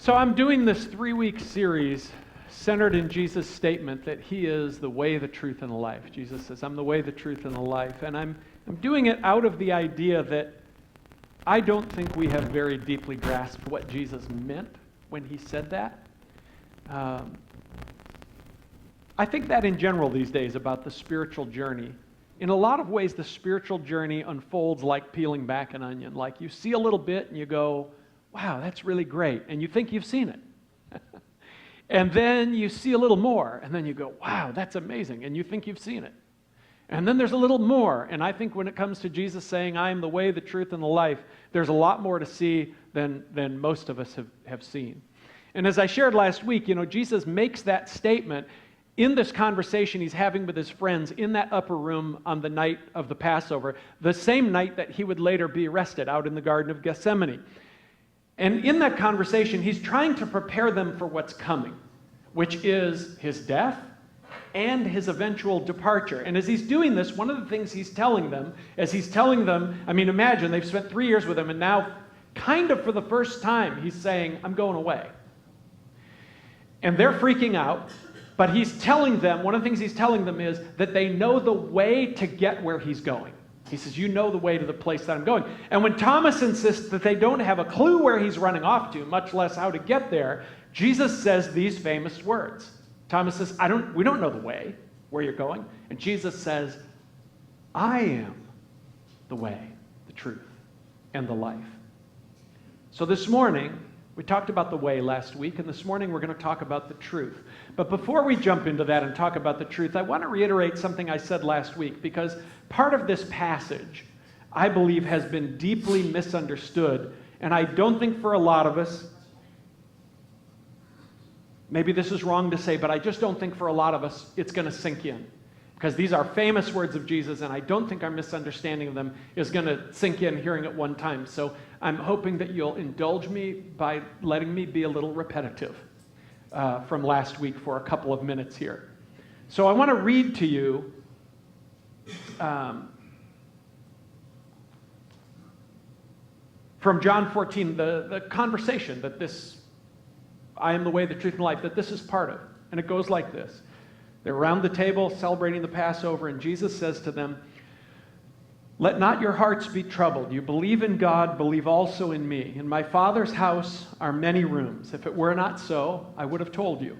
So I'm doing this 3-week series centered in Jesus' statement that he is the way, the truth, and the life. Jesus says, I'm the way, the truth, and the life. And I'm doing it out of the idea that I don't think we have very deeply grasped what Jesus meant when he said that. I think that in general these days about the spiritual journey. In a lot of ways, the spiritual journey unfolds like peeling back an onion. Like you see a little bit and you go, wow, that's really great. And you think you've seen it. And then you see a little more. And then you go, wow, that's amazing. And you think you've seen it. And then there's a little more. And I think when it comes to Jesus saying, I am the way, the truth, and the life, there's a lot more to see than most of us have seen. And as I shared last week, Jesus makes that statement in this conversation he's having with his friends in that upper room on the night of the Passover, the same night that he would later be arrested out in the Garden of Gethsemane. And in that conversation, he's trying to prepare them for what's coming, which is his death and his eventual departure. And as he's doing this, one of the things he's telling them, imagine they've spent 3 years with him, and now, kind of for the first time, he's saying, I'm going away. And they're freaking out. But he's telling them, one of the things he's telling them is that they know the way to get where he's going. He says, you know the way to the place that I'm going. And when Thomas insists that they don't have a clue where he's running off to, much less how to get there, Jesus says these famous words. Thomas says, we don't know the way, where you're going. And Jesus says, I am the way, the truth, and the life. So this morning, we talked about the way last week, and this morning we're going to talk about the truth. But before we jump into that and talk about the truth, I want to reiterate something I said last week, because part of this passage, I believe, has been deeply misunderstood, and I don't think for a lot of us, maybe this is wrong to say, but I just don't think for a lot of us it's going to sink in. Because these are famous words of Jesus, and I don't think our misunderstanding of them is going to sink in hearing it one time. So I'm hoping that you'll indulge me by letting me be a little repetitive from last week for a couple of minutes here. So I want to read to you from John 14, the conversation that this, I am the way, the truth, and life, that this is part of. And it goes like this. They're around the table celebrating the Passover, and Jesus says to them, let not your hearts be troubled. You believe in God, believe also in me. In my Father's house are many rooms. If it were not so, I would have told you.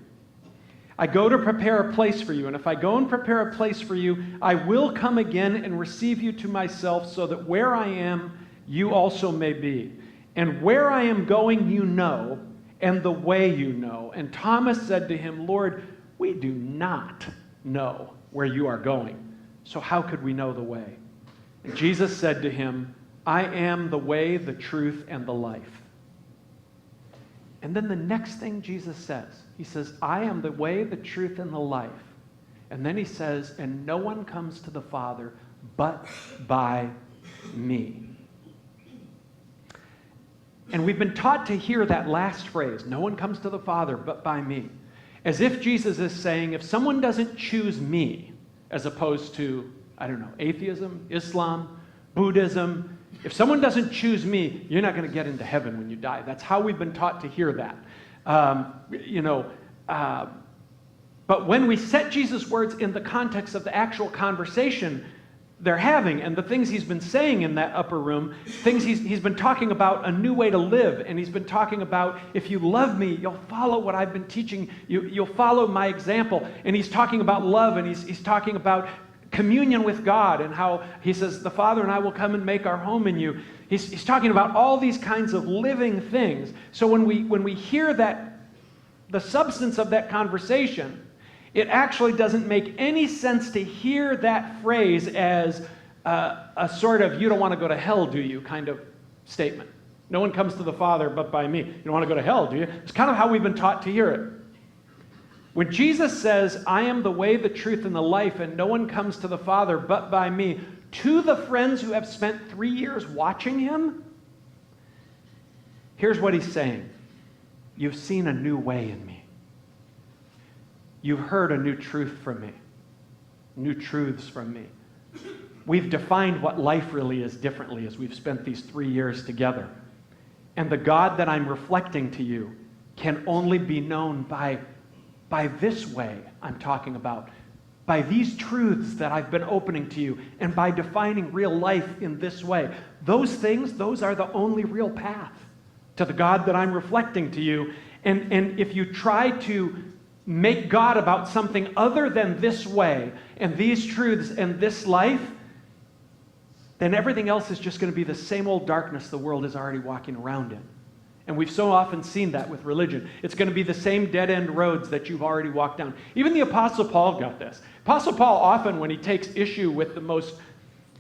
I go to prepare a place for you, and if I go and prepare a place for you, I will come again and receive you to myself, so that where I am, you also may be. And where I am going, you know, and the way you know. And Thomas said to him, Lord, we do not know where you are going, so how could we know the way? And Jesus said to him, I am the way, the truth, and the life. And then the next thing Jesus says, he says, I am the way, the truth, and the life. And then he says, and no one comes to the Father but by me. And we've been taught to hear that last phrase, no one comes to the Father but by me. As if Jesus is saying, if someone doesn't choose me, as opposed to, atheism, Islam, Buddhism, if someone doesn't choose me, you're not going to get into heaven when you die. That's how we've been taught to hear that. But when we set Jesus' words in the context of the actual conversation they're having and the things he's been saying in that upper room, things he's been talking about a new way to live, and he's been talking about, if you love me, you'll follow what I've been teaching, you'll follow my example. And he's talking about love, and he's talking about communion with God, and how he says, the Father and I will come and make our home in you. He's talking about all these kinds of living things. So when we hear that, the substance of that conversation, it actually doesn't make any sense to hear that phrase as a sort of, you don't want to go to hell, do you, kind of statement. No one comes to the Father but by me. You don't want to go to hell, do you? It's kind of how we've been taught to hear it. When Jesus says, I am the way, the truth, and the life, and no one comes to the Father but by me, to the friends who have spent 3 years watching him, here's what he's saying. You've seen a new way in me. You've heard a new truth from me, new truths from me. We've defined what life really is differently as we've spent these 3 years together. And the God that I'm reflecting to you can only be known by this way I'm talking about, by these truths that I've been opening to you, and by defining real life in this way. Those things, those are the only real path to the God that I'm reflecting to you. And if you try to make God about something other than this way, and these truths, and this life, then everything else is just going to be the same old darkness the world is already walking around in. And we've so often seen that with religion. It's going to be the same dead-end roads that you've already walked down. Even the Apostle Paul got this. Apostle Paul often, when he takes issue with the most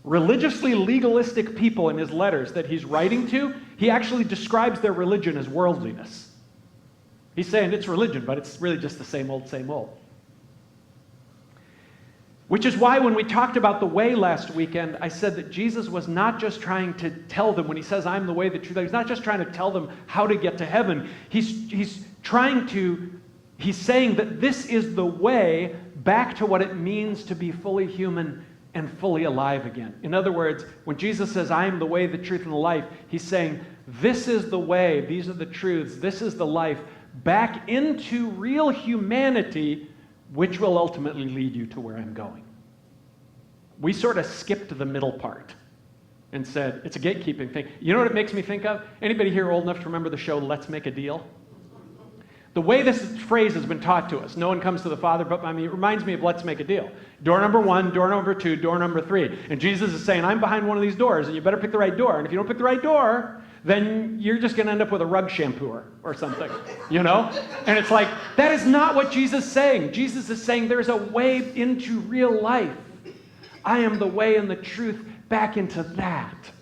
religiously legalistic people in his letters that he's writing to, he actually describes their religion as worldliness. He's saying it's religion, but it's really just the same old, same old. Which is why when we talked about the way last weekend, I said that Jesus was not just trying to tell them, when he says, I'm the way, the truth, he's not just trying to tell them how to get to heaven. He's saying that this is the way back to what it means to be fully human and fully alive again. In other words, when Jesus says, I am the way, the truth, and the life, he's saying, this is the way, these are the truths, this is the life, back into real humanity, which will ultimately lead you to where I'm going. We sort of skipped the middle part and said, it's a gatekeeping thing. You know what it makes me think of? Anybody here old enough to remember the show Let's Make a Deal? The way this phrase has been taught to us, no one comes to the Father but by me, it reminds me of Let's Make a Deal. Door number 1, door number 2, door number 3. And Jesus is saying, I'm behind one of these doors, and you better pick the right door. And if you don't pick the right door, then you're just going to end up with a rug shampooer or something, you know? And it's like, that is not what Jesus is saying. Jesus is saying there's a way into real life. I am the way and the truth back into that.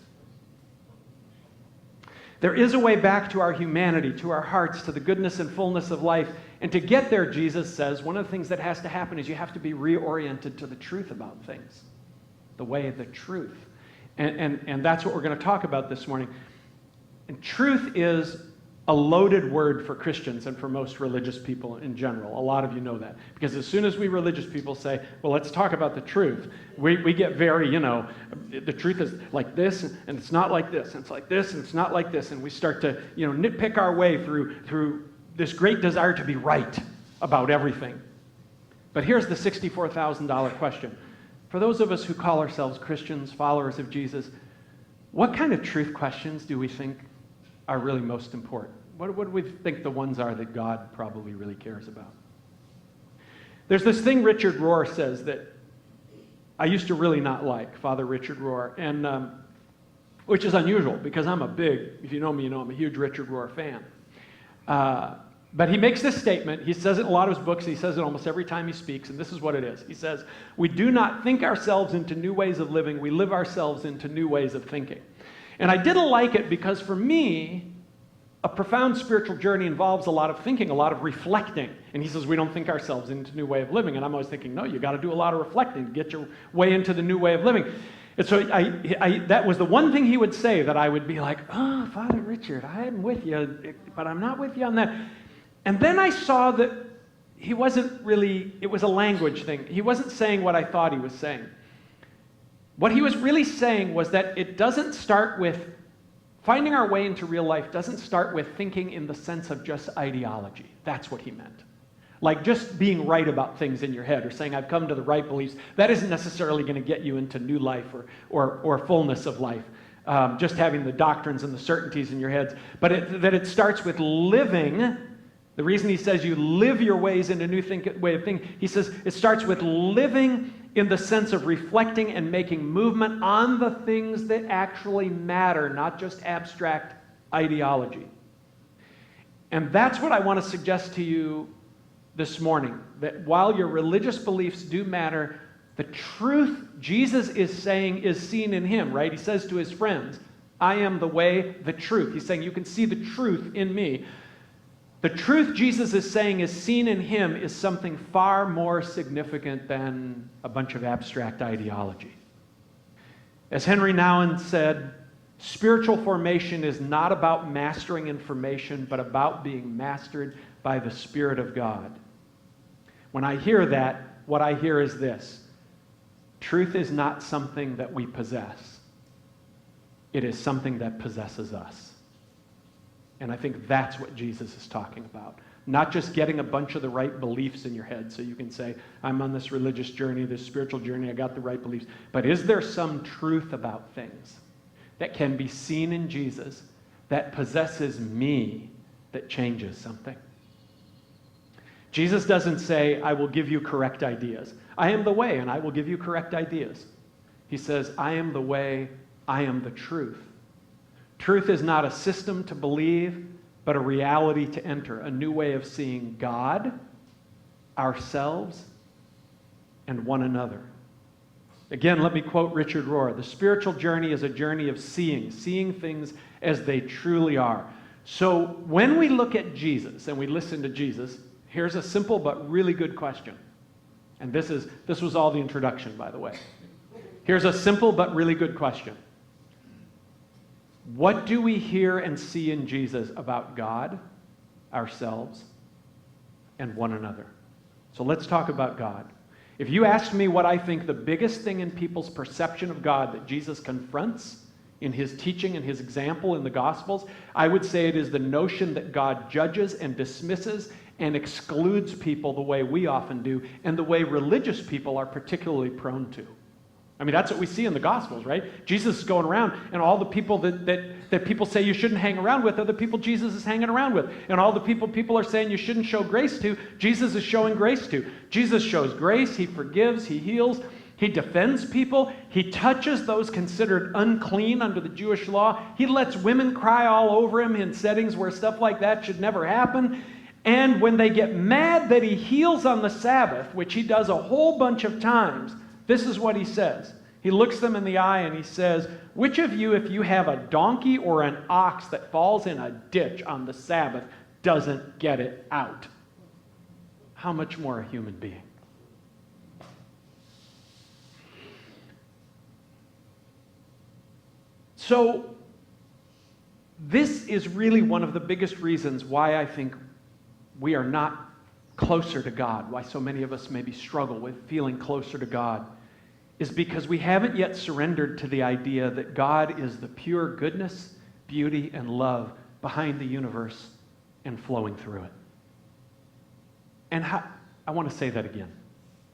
There is a way back to our humanity, to our hearts, to the goodness and fullness of life. And to get there, Jesus says, one of the things that has to happen is you have to be reoriented to the truth about things. The way, the truth. And that's what we're going to talk about this morning. And truth is a loaded word for Christians and for most religious people in general. A lot of you know that. Because as soon as we religious people say, well, let's talk about the truth, we get very, the truth is like this, and it's not like this, and it's like this, and it's not like this, and we start to, nitpick our way through this great desire to be right about everything. But here's the $64,000 question. For those of us who call ourselves Christians, followers of Jesus, what kind of truth questions do we think are really most important? What do we think the ones are that God probably really cares about? There's this thing Richard Rohr says that I used to really not like, Father Richard Rohr, and which is unusual because if you know me, you know I'm a huge Richard Rohr fan. But he makes this statement. He says it in a lot of his books. He says it almost every time he speaks, and this is what it is. He says, we do not think ourselves into new ways of living. We live ourselves into new ways of thinking. And I didn't like it because for me, a profound spiritual journey involves a lot of thinking, a lot of reflecting. And he says we don't think ourselves into a new way of living. And I'm always thinking, no, you got to do a lot of reflecting to get your way into the new way of living. And so that was the one thing he would say that I would be like, oh, Father Richard, I am with you, but I'm not with you on that. And then I saw that he wasn't really, it was a language thing. He wasn't saying what I thought he was saying. What he was really saying was that it doesn't start with, finding our way into real life doesn't start with thinking in the sense of just ideology. That's what he meant. Like just being right about things in your head or saying, I've come to the right beliefs. That isn't necessarily going to get you into new life or fullness of life. Just having the doctrines and the certainties in your heads. But that it starts with living. The reason he says you live your ways in a new way of thinking, he says it starts with living in the sense of reflecting and making movement on the things that actually matter, not just abstract ideology. And that's what I want to suggest to you this morning, that while your religious beliefs do matter, the truth Jesus is saying is seen in him, right? He says to his friends, I am the way, the truth. He's saying you can see the truth in me. The truth Jesus is saying is seen in him is something far more significant than a bunch of abstract ideology. As Henry Nouwen said, spiritual formation is not about mastering information, but about being mastered by the Spirit of God. When I hear that, what I hear is this: truth is not something that we possess. It is something that possesses us. And I think that's what Jesus is talking about. Not just getting a bunch of the right beliefs in your head so you can say, I'm on this religious journey, this spiritual journey, I got the right beliefs. But is there some truth about things that can be seen in Jesus that possesses me that changes something? Jesus doesn't say, I will give you correct ideas. I am the way, and I will give you correct ideas. He says, I am the way, I am the truth. Truth is not a system to believe, but a reality to enter, a new way of seeing God, ourselves, and one another. Again, let me quote Richard Rohr. The spiritual journey is a journey of seeing things as they truly are. So when we look at Jesus and we listen to Jesus, here's a simple but really good question. And this was all the introduction, by the way. Here's a simple but really good question. What do we hear and see in Jesus about God, ourselves, and one another? So let's talk about God. If you ask me what I think the biggest thing in people's perception of God that Jesus confronts in his teaching and his example in the Gospels, I would say it is the notion that God judges and dismisses and excludes people the way we often do, and the way religious people are particularly prone to. I mean, that's what we see in the Gospels, right? Jesus is going around, and all the people that people say you shouldn't hang around with are the people Jesus is hanging around with. And all the people are saying you shouldn't show grace to, Jesus is showing grace to. Jesus shows grace, he forgives, he heals, he defends people, he touches those considered unclean under the Jewish law. He lets women cry all over him in settings where stuff like that should never happen. And when they get mad that he heals on the Sabbath, which he does a whole bunch of times, this is what he says. He looks them in the eye and he says, which of you, if you have a donkey or an ox that falls in a ditch on the Sabbath, doesn't get it out? How much more a human being? So, this is really one of the biggest reasons why I think we are not closer to God, why so many of us maybe struggle with feeling closer to God, is because we haven't yet surrendered to the idea that God is the pure goodness, beauty, and love behind the universe and flowing through it. And I want to say that again.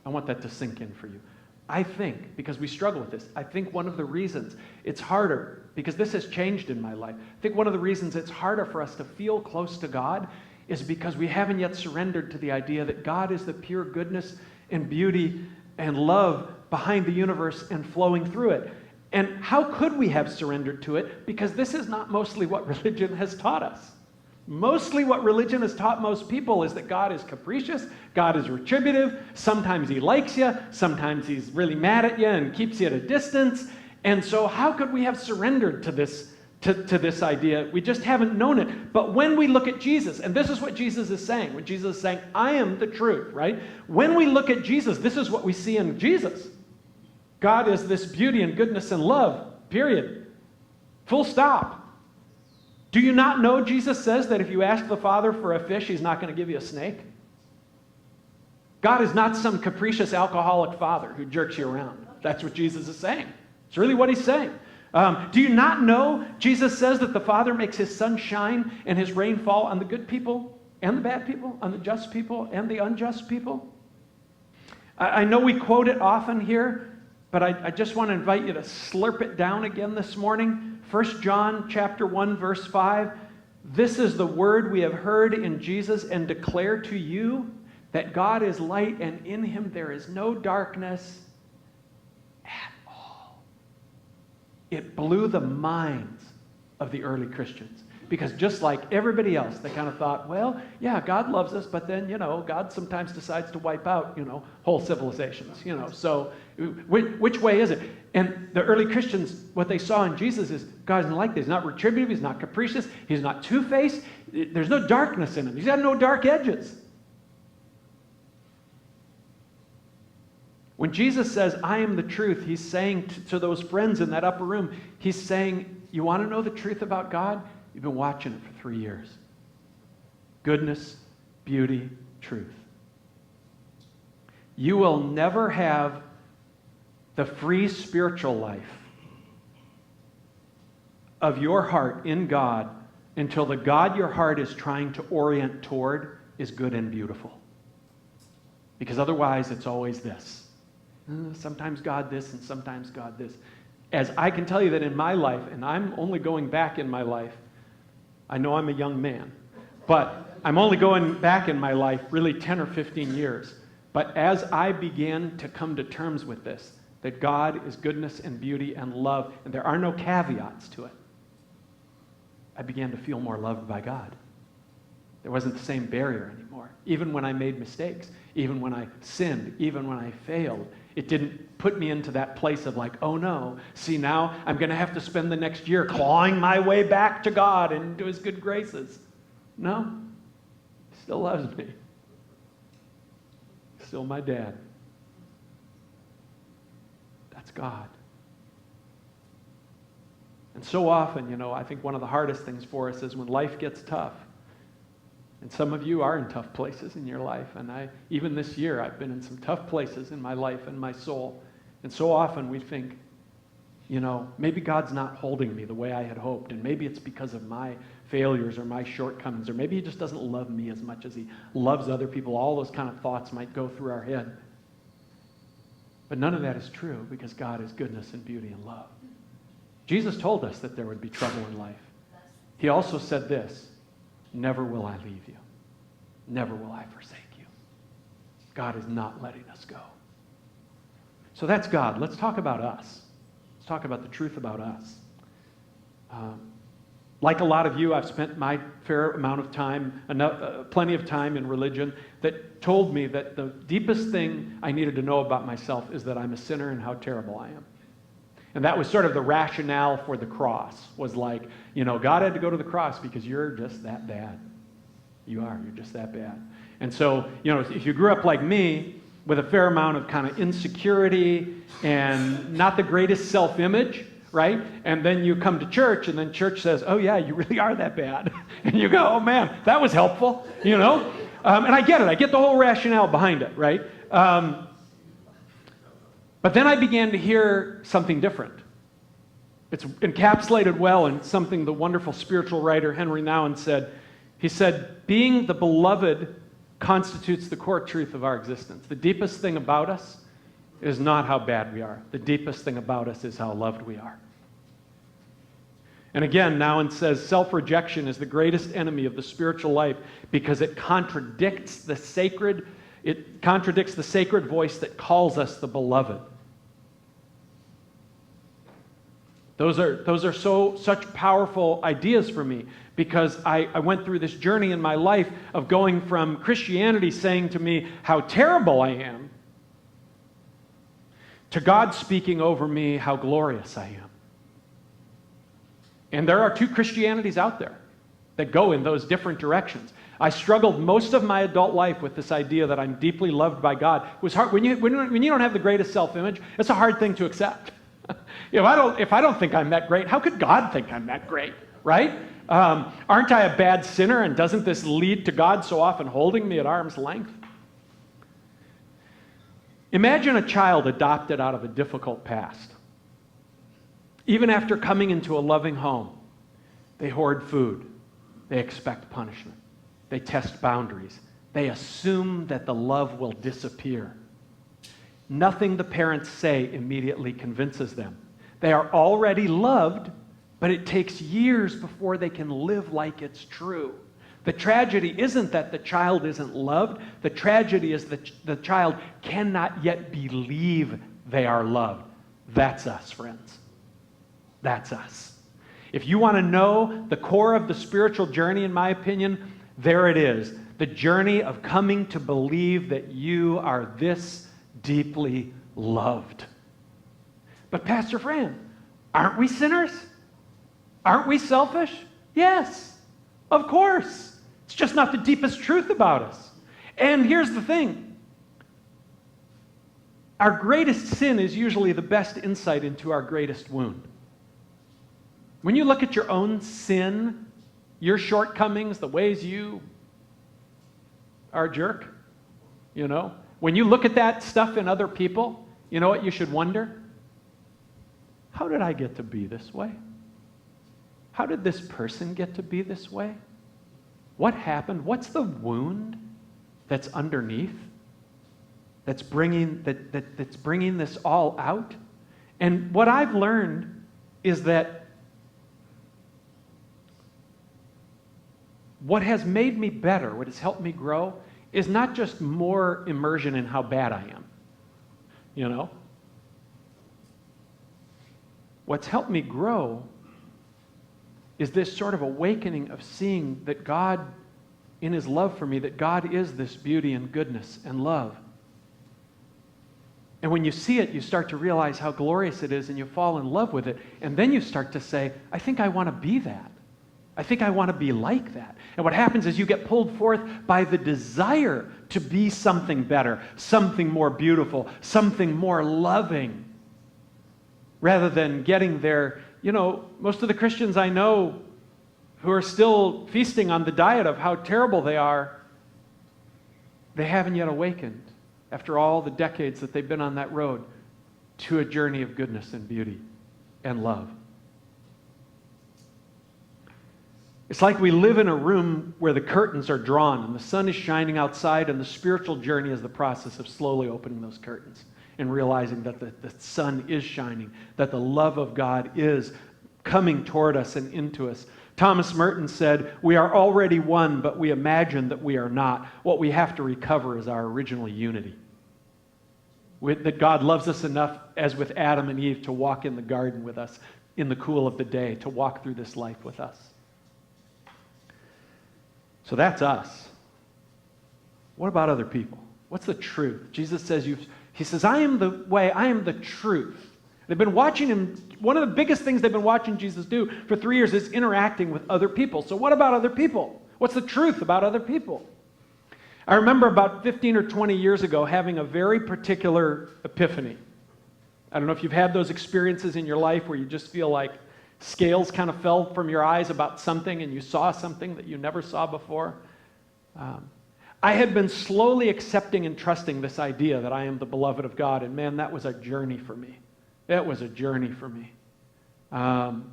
I want that to sink in for you. I think, because we struggle with this, I think one of the reasons it's harder, because this has changed in my life, I think one of the reasons it's harder for us to feel close to God is because we haven't yet surrendered to the idea that God is the pure goodness and beauty and love behind the universe and flowing through it. And how could we have surrendered to it? Because this is not mostly what religion has taught us. Mostly what religion has taught most people is that God is capricious, God is retributive, sometimes he likes you, sometimes he's really mad at you and keeps you at a distance. And so how could we have surrendered to this idea? We just haven't known it. But when we look at Jesus, and this is what Jesus is saying, when Jesus is saying, I am the truth, right? When we look at Jesus, this is what we see in Jesus. God is this beauty and goodness and love, period. Full stop. Do you not know, Jesus says, that if you ask the Father for a fish, he's not going to give you a snake? God is not some capricious alcoholic father who jerks you around. That's what Jesus is saying. It's really what he's saying. Do you not know, Jesus says, that the Father makes his sun shine and his rain fall on the good people and the bad people, on the just people and the unjust people? I know we quote it often here, but I just want to invite you to slurp it down again this morning. 1 John chapter 1, verse 5. This is the word we have heard in Jesus and declare to you, that God is light and in him there is no darkness at all. It blew the minds of the early Christians. Because just like everybody else, they kind of thought, well, yeah, God loves us, but then, God sometimes decides to wipe out, whole civilizations, So which way is it? And the early Christians, what they saw in Jesus is God isn't like this. He's not retributive. He's not capricious. He's not two-faced. There's no darkness in him. He's got no dark edges. When Jesus says, I am the truth, he's saying to those friends in that upper room, he's saying, you want to know the truth about God? You've been watching it for 3 years. Goodness, beauty, truth. You will never have the free spiritual life of your heart in God until the God your heart is trying to orient toward is good and beautiful. Because otherwise, it's always this. Sometimes God this and sometimes God this. As I can tell you that in my life, and I'm only going back in my life, I know I'm a young man, but I'm only going back in my life really 10 or 15 years. But as I began to come to terms with this, that God is goodness and beauty and love, and there are no caveats to it, I began to feel more loved by God. There wasn't the same barrier anymore. Even when I made mistakes, even when I sinned, even when I failed, it didn't put me into that place of like, oh no, see now I'm going to have to spend the next year clawing my way back to God and to his good graces. No, he still loves me. Still my dad. That's God. And so often, I think one of the hardest things for us is when life gets tough. And some of you are in tough places in your life. And even this year, I've been in some tough places in my life and my soul. And so often we think, maybe God's not holding me the way I had hoped. And maybe it's because of my failures or my shortcomings. Or maybe he just doesn't love me as much as he loves other people. All those kind of thoughts might go through our head. But none of that is true because God is goodness and beauty and love. Jesus told us that there would be trouble in life. He also said this, never will I leave you. Never will I forsake you. God is not letting us go. So that's God. Let's talk about us. Let's talk about the truth about us. Like a lot of you, I've spent my fair amount of time, plenty of time in religion that told me that the deepest thing I needed to know about myself is that I'm a sinner and how terrible I am. And that was sort of the rationale for the cross, was like, God had to go to the cross because you're just that bad. You're just that bad. And so, if you grew up like me with a fair amount of kind of insecurity and not the greatest self-image, right? And then you come to church and then church says, oh yeah, you really are that bad. And you go, oh man, that was helpful, And I get it. I get the whole rationale behind it, right? But then I began to hear something different. It's encapsulated well in something the wonderful spiritual writer Henry Nouwen said. He said, being the beloved constitutes the core truth of our existence. The deepest thing about us is not how bad we are. The deepest thing about us is how loved we are. And again, Nouwen says, self-rejection is the greatest enemy of the spiritual life because it contradicts the sacred voice that calls us the beloved. Those are such powerful ideas for me because I went through this journey in my life of going from Christianity saying to me how terrible I am to God speaking over me how glorious I am. And there are two Christianities out there that go in those different directions. I struggled most of my adult life with this idea that I'm deeply loved by God. It was hard when you don't have the greatest self-image. It's a hard thing to accept. If I don't think I'm that great, how could God think I'm that great, right? Aren't I a bad sinner, and doesn't this lead to God so often holding me at arm's length? Imagine a child adopted out of a difficult past. Even after coming into a loving home, they hoard food. They expect punishment. They test boundaries. They assume that the love will disappear. Nothing the parents say immediately convinces them. They are already loved, but it takes years before they can live like it's true. The tragedy isn't that the child isn't loved. The tragedy is that the child cannot yet believe they are loved. That's us, friends. That's us. If you want to know the core of the spiritual journey, in my opinion, there it is. The journey of coming to believe that you are this deeply loved. But Pastor Fran, aren't we sinners? Aren't we selfish? Yes, of course. It's just not the deepest truth about us. And here's the thing. Our greatest sin is usually the best insight into our greatest wound. When you look at your own sin, your shortcomings, the ways you are a jerk, when you look at that stuff in other people, you know what you should wonder? How did I get to be this way? how did this person get to be this way? What happened? What's the wound that's underneath that's bringing this all out? And what I've learned is that what has made me better, what has helped me grow, is not just more immersion in how bad I am. You know? What's helped me grow is this sort of awakening of seeing that God, in His love for me, that God is this beauty and goodness and love. And when you see it, you start to realize how glorious it is, and you fall in love with it. And then you start to say, I think I want to be that. I think I want to be like that. And what happens is you get pulled forth by the desire to be something better, something more beautiful, something more loving, rather than getting there. You know, most of the Christians I know who are still feasting on the diet of how terrible they are, they haven't yet awakened, after all the decades that they've been on that road, to a journey of goodness and beauty and love. It's like we live in a room where the curtains are drawn and the sun is shining outside, and the spiritual journey is the process of slowly opening those curtains and realizing that the sun is shining, that the love of God is coming toward us and into us. Thomas Merton said, we are already one, but we imagine that we are not. What we have to recover is our original unity. That God loves us enough, as with Adam and Eve, to walk in the garden with us in the cool of the day, to walk through this life with us. So that's us. What about other people? What's the truth? Jesus says, He says, I am the way, I am the truth. They've been watching Him. One of the biggest things they've been watching Jesus do for 3 years is interacting with other people. So what about other people? What's the truth about other people? I remember about 15 or 20 years ago having a very particular epiphany. I don't know if you've had those experiences in your life where you just feel like scales kind of fell from your eyes about something and you saw something that you never saw before. I had been slowly accepting and trusting this idea that I am the beloved of God, and man, that was a journey for me. It was a journey for me. And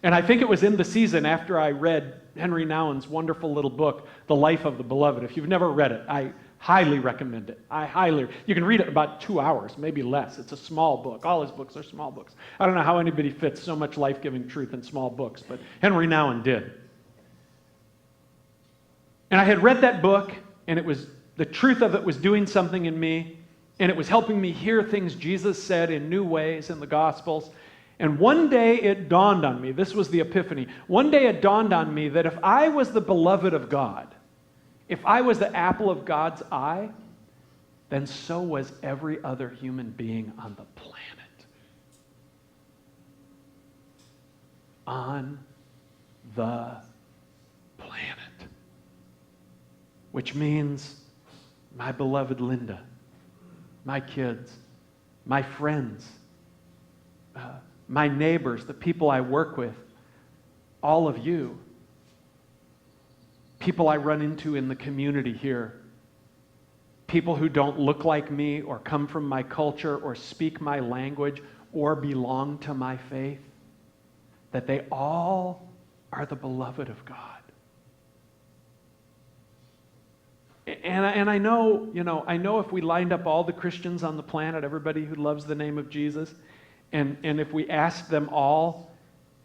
I think it was in the season after I read Henry Nouwen's wonderful little book, The Life of the Beloved. If you've never read it, I highly recommend it. You can read it in about 2 hours, maybe less. It's a small book. All his books are small books. I don't know how anybody fits so much life-giving truth in small books, but Henry Nouwen did. And I had read that book, and it was the truth of it was doing something in me, and it was helping me hear things Jesus said in new ways in the Gospels. And one day it dawned on me, this was the epiphany, one day it dawned on me that if I was the beloved of God, if I was the apple of God's eye, then so was every other human being on the planet. On the planet. Which means my beloved Linda, my kids, my friends, my neighbors, the people I work with, all of you, people I run into in the community here, people who don't look like me or come from my culture or speak my language or belong to my faith, that they all are the beloved of God. And I know, I know if we lined up all the Christians on the planet, everybody who loves the name of Jesus, and if we asked them all,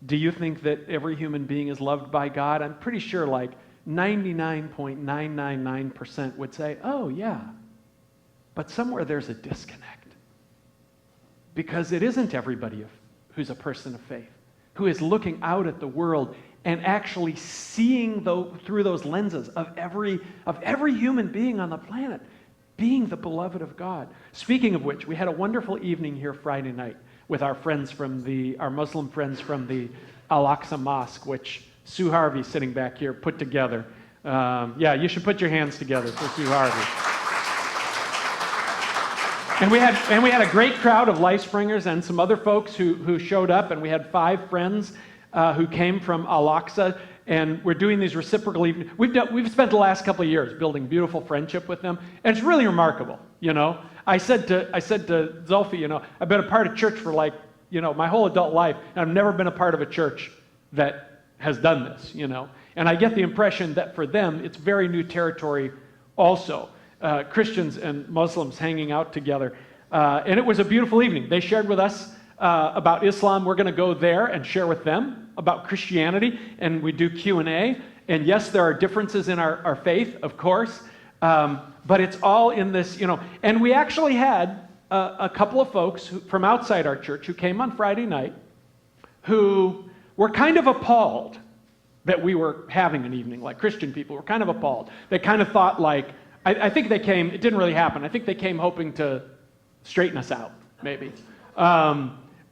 do you think that every human being is loved by God? I'm pretty sure like 99.999% would say, oh yeah. But somewhere there's a disconnect. Because it isn't everybody who's a person of faith, who is looking out at the world and actually seeing through those lenses of every human being on the planet being the beloved of God. Speaking of which, we had a wonderful evening here Friday night with our friends our Muslim friends from the Al-Aqsa Mosque, which Sue Harvey, sitting back here, put together. Yeah, you should put your hands together for Sue Harvey. And we had a great crowd of LifeSpringers and some other folks who showed up, and we had 5 friends who came from Al-Aqsa, and we're doing these reciprocal evenings. We've spent the last couple of years building beautiful friendship with them, and it's really remarkable. I said to Zulfi, I've been a part of church for my whole adult life, and I've never been a part of a church that has done this, And I get the impression that for them, it's very new territory also. Christians and Muslims hanging out together. And it was a beautiful evening. They shared with us about Islam. We're going to go there and share with them about Christianity, and we do Q&A. And yes, there are differences in our faith, of course, but it's all in this, And we actually had a couple of folks from outside our church who came on Friday night who were kind of appalled that we were having an evening like Christian people were kind of appalled. They kind of thought like, I think they came, it didn't really happen. I think they came hoping to straighten us out, maybe.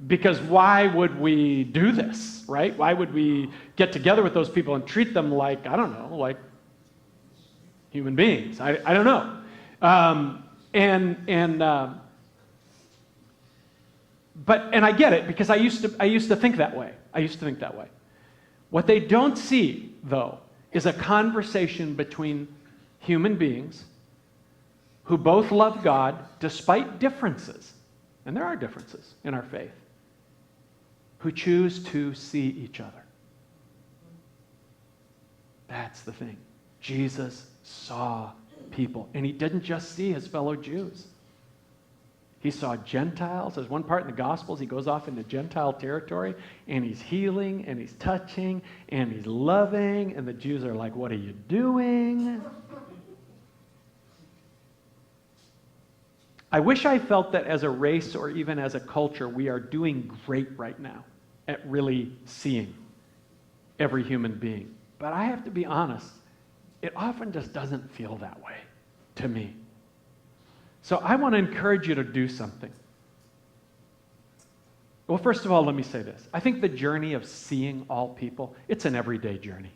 Because why would we do this, right? Why would we get together with those people and treat them like, I don't know, like human beings? I don't know. But I get it, because I used to think that way. What they don't see, though, is a conversation between human beings who both love God despite differences, and there are differences in our faith, who choose to see each other. That's the thing. Jesus saw people, and he didn't just see his fellow Jews. He saw Gentiles. There's one part in the Gospels, he goes off into Gentile territory, and he's healing, and he's touching, and he's loving, and the Jews are like, what are you doing? I wish I felt that as a race or even as a culture, we are doing great right now at really seeing every human being. But I have to be honest, it often just doesn't feel that way to me. So I want to encourage you to do something. Well, first of all, let me say this. I think the journey of seeing all people, it's an everyday journey.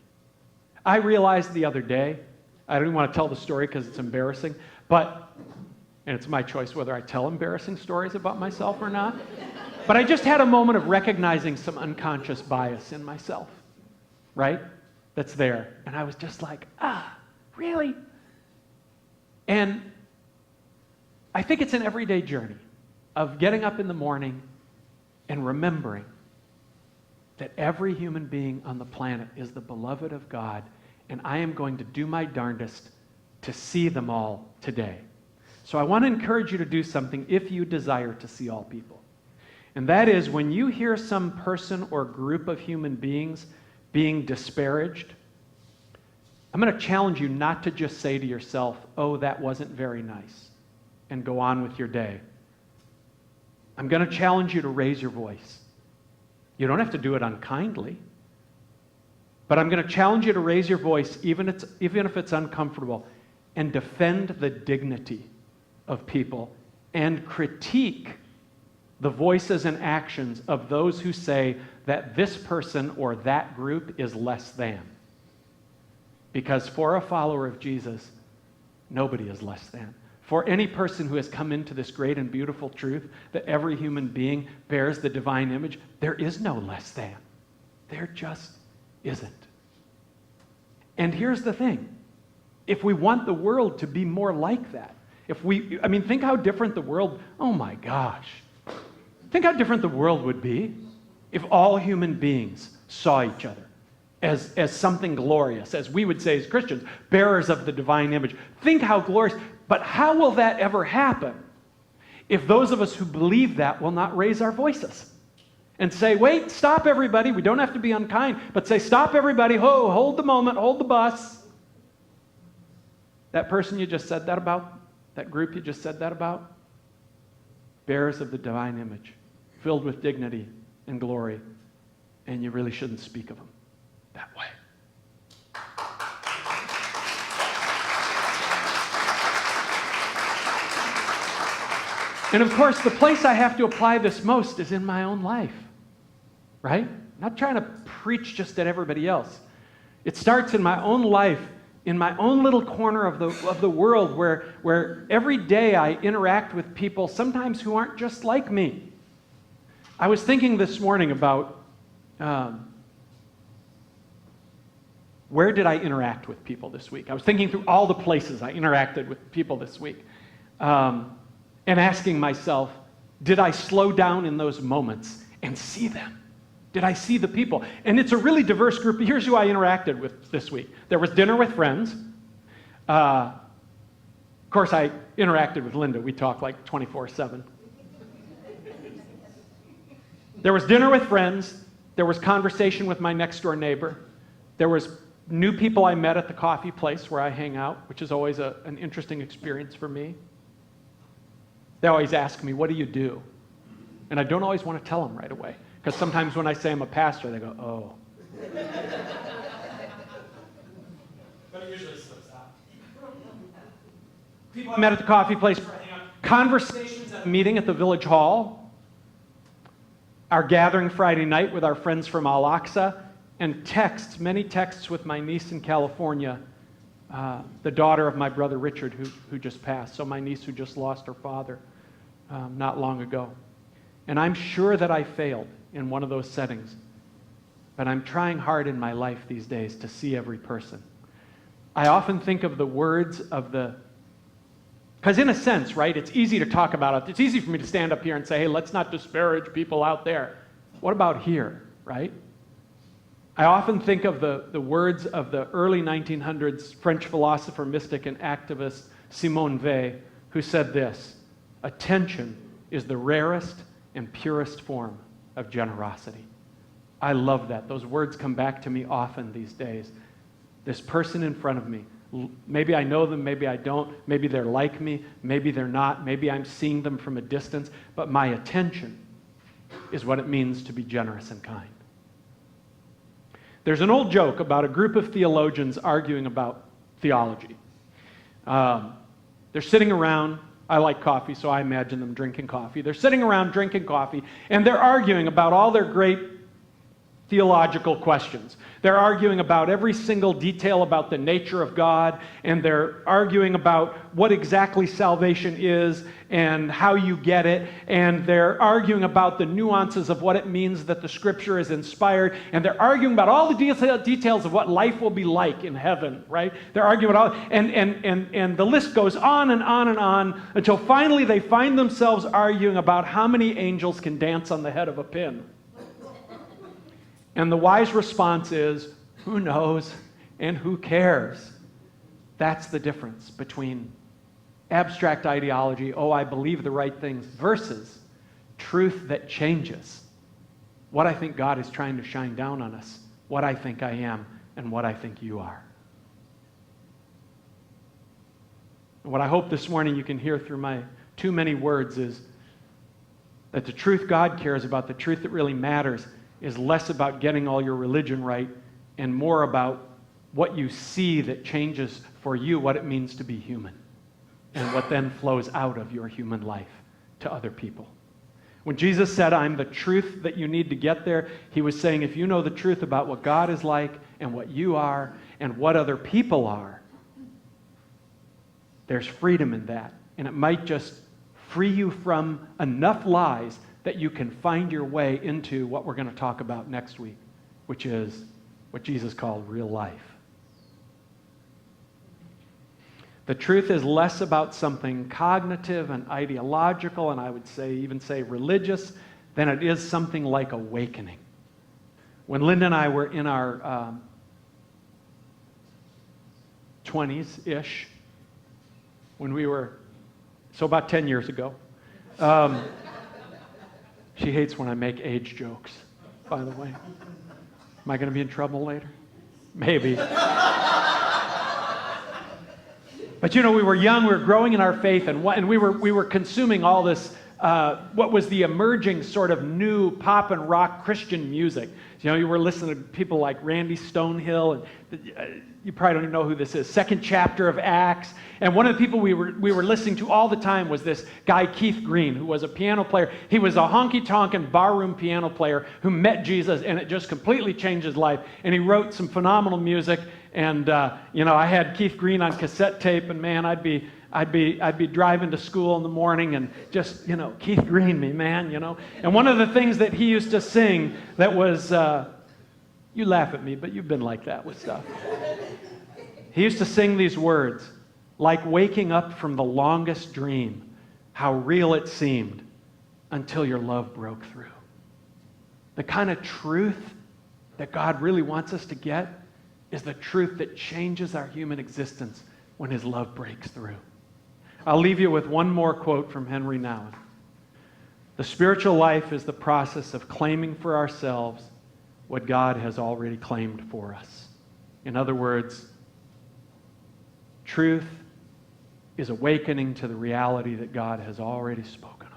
I realized the other day, I don't even want to tell the story because it's embarrassing, and it's my choice whether I tell embarrassing stories about myself or not, but I just had a moment of recognizing some unconscious bias in myself, right? That's there. And I was just like, really? And I think it's an everyday journey of getting up in the morning and remembering that every human being on the planet is the beloved of God, and I am going to do my darndest to see them all today. So I want to encourage you to do something if you desire to see all people. And that is, when you hear some person or group of human beings being disparaged, I'm going to challenge you not to just say to yourself, oh, that wasn't very nice, and go on with your day. I'm going to challenge you to raise your voice. You don't have to do it unkindly, but I'm going to challenge you to raise your voice, even if it's uncomfortable, and defend the dignity of people and critique the voices and actions of those who say that this person or that group is less than. Because for a follower of Jesus, nobody is less than. For any person who has come into this great and beautiful truth that every human being bears the divine image, there is no less than. There just isn't. And here's the thing. If we want the world to be more like that, think how different the world, oh my gosh. Think how different the world would be if all human beings saw each other as something glorious, as we would say as Christians, bearers of the divine image. Think how glorious. But how will that ever happen if those of us who believe that will not raise our voices and say, wait, stop everybody. We don't have to be unkind, but say, stop everybody. Hold the moment, hold the bus. That person you just said that about, that group you just said that about, bearers of the divine image, filled with dignity and glory, and you really shouldn't speak of them that way. And of course, the place I have to apply this most is in my own life, right? I'm not trying to preach just at everybody else. It starts in my own life, in my own little corner of the world where every day I interact with people, sometimes who aren't just like me. I was thinking this morning about where did I interact with people this week? I was thinking through all the places I interacted with people this week. And asking myself, did I slow down in those moments and see them Did I see the people? And it's a really diverse group. Here's who I interacted with this week. There was dinner with friends. Of course, I interacted with Linda. We talked like 24/7. There was dinner with friends. There was conversation with my next door neighbor. There was new people I met at the coffee place where I hang out, which is always an interesting experience for me. They always ask me, what do you do? And I don't always want to tell them right away. Because sometimes when I say I'm a pastor, they go, oh. But it usually slips out. People I met at the coffee place, conversations at a meeting at the village hall, our gathering Friday night with our friends from Al-Aqsa, and texts, many texts with my niece in California, the daughter of my brother Richard, who just passed. So my niece who just lost her father not long ago. And I'm sure that I failed in one of those settings. But I'm trying hard in my life these days to see every person. I often think of the words of the... Because in a sense, right, it's easy to talk about it. It's easy for me to stand up here and say, hey, let's not disparage people out there. What about here, right? I often think of the words of the early 1900s French philosopher, mystic, and activist Simone Weil, who said this: attention is the rarest and purest form of generosity. I love that. Those words come back to me often these days. This person in front of me, maybe I know them, maybe I don't, maybe they're like me, maybe they're not, maybe I'm seeing them from a distance, but my attention is what it means to be generous and kind. There's an old joke about a group of theologians arguing about theology. They're sitting around. I like coffee, so I imagine them drinking coffee. They're sitting around drinking coffee, and they're arguing about all their great theological questions. They're arguing about every single detail about the nature of God, and they're arguing about what exactly salvation is and how you get it, and they're arguing about the nuances of what it means that the Scripture is inspired, and they're arguing about all the details of what life will be like in heaven, right? They're arguing about all, and the list goes on and on and on until finally they find themselves arguing about how many angels can dance on the head of a pin. And the wise response is, who knows and who cares? That's the difference between abstract ideology, oh, I believe the right things, versus truth that changes. What I think God is trying to shine down on us, what I think I am, and what I think you are. And what I hope this morning you can hear through my too many words is that the truth God cares about, the truth that really matters, is less about getting all your religion right and more about what you see that changes for you what it means to be human and what then flows out of your human life to other people. When Jesus said, I'm the truth that you need to get there, he was saying, if you know the truth about what God is like and what you are and what other people are, there's freedom in that. And it might just free you from enough lies that you can find your way into what we're going to talk about next week, which is what Jesus called real life. The truth is less about something cognitive and ideological, and I would even say religious, than it is something like awakening. When Linda and I were in our 20s-ish, when we were, so about 10 years ago, she hates when I make age jokes, by the way. Am I going to be in trouble later? Maybe. But you know, we were young, we were growing in our faith, and we were consuming all this, what was the emerging sort of new pop and rock Christian music. You know, you were listening to people like Randy Stonehill, and you probably don't even know who this is, second chapter of Acts. And one of the people we were listening to all the time was this guy, Keith Green, who was a piano player. He was a honky-tonkin' barroom piano player who met Jesus, and it just completely changed his life. And he wrote some phenomenal music. And you know, I had Keith Green on cassette tape, and man, I'd be driving to school in the morning and just, you know, Keith Green me, man, you know. And one of the things that he used to sing that was, you laugh at me, but you've been like that with stuff. He used to sing these words, like waking up from the longest dream, how real it seemed until your love broke through. The kind of truth that God really wants us to get is the truth that changes our human existence when His love breaks through. I'll leave you with one more quote from Henry Nouwen. The spiritual life is the process of claiming for ourselves what God has already claimed for us. In other words, truth is awakening to the reality that God has already spoken.